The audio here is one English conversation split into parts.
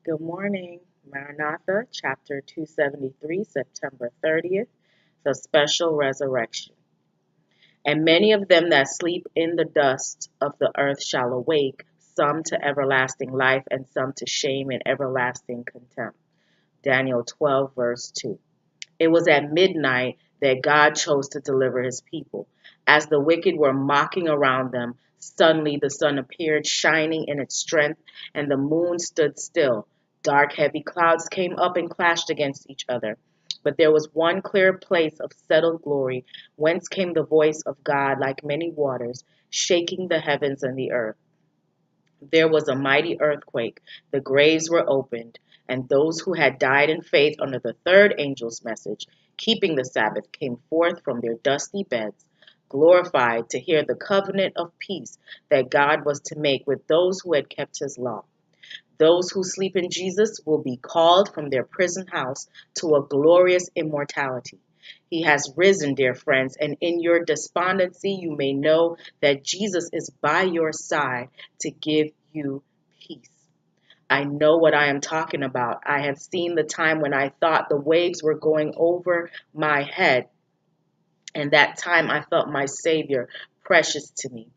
Good morning. Maranatha, chapter 273, September 30th, the special resurrection. And many of them that sleep in the dust of the earth shall awake, some to everlasting life, and some to shame and everlasting contempt. Daniel 12, verse 2. It was at midnight that God chose to deliver his people. As the wicked were mocking around them, suddenly the sun appeared, shining in its strength, and the moon stood still. Dark, heavy clouds came up and clashed against each other. But there was one clear place of settled glory, whence came the voice of God like many waters, shaking the heavens and the earth. There was a mighty earthquake, the graves were opened, and those who had died in faith under the third angel's message, keeping the Sabbath, came forth from their dusty beds, glorified to hear the covenant of peace that God was to make with those who had kept his law. Those who sleep in Jesus will be called from their prison house to a glorious immortality. He has risen, dear friends, and in your despondency you may know that Jesus is by your side to give you peace. I know what I am talking about. I have seen the time when I thought the waves were going over my head, and that time I felt my Savior precious to me.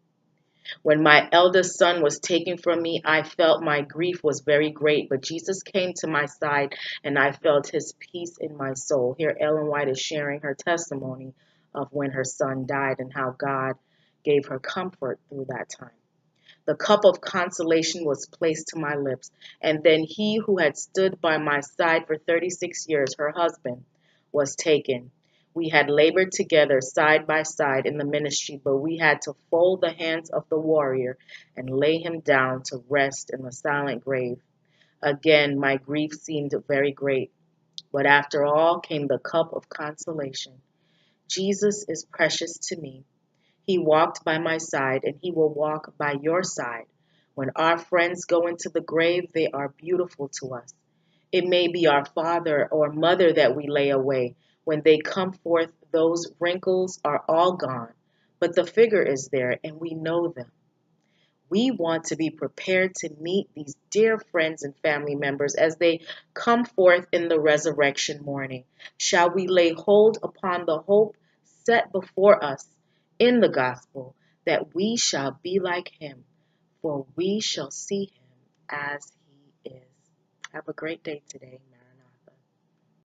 When my eldest son was taken from me, I felt my grief was very great, but Jesus came to my side and I felt his peace in my soul. Here, Ellen White is sharing her testimony of when her son died and how God gave her comfort through that time. The cup of consolation was placed to my lips, and then he who had stood by my side for 36 years, her husband, was taken. We had labored together side by side in the ministry, but we had to fold the hands of the warrior and lay him down to rest in the silent grave. Again, my grief seemed very great, but after all came the cup of consolation. Jesus is precious to me. He walked by my side, and he will walk by your side. When our friends go into the grave, they are beautiful to us. It may be our father or mother that we lay away. When they come forth, those wrinkles are all gone, but the figure is there, and we know them. We want to be prepared to meet these dear friends and family members as they come forth in the resurrection morning. Shall we lay hold upon the hope set before us in the gospel that we shall be like him, for we shall see him as he is. Have a great day today.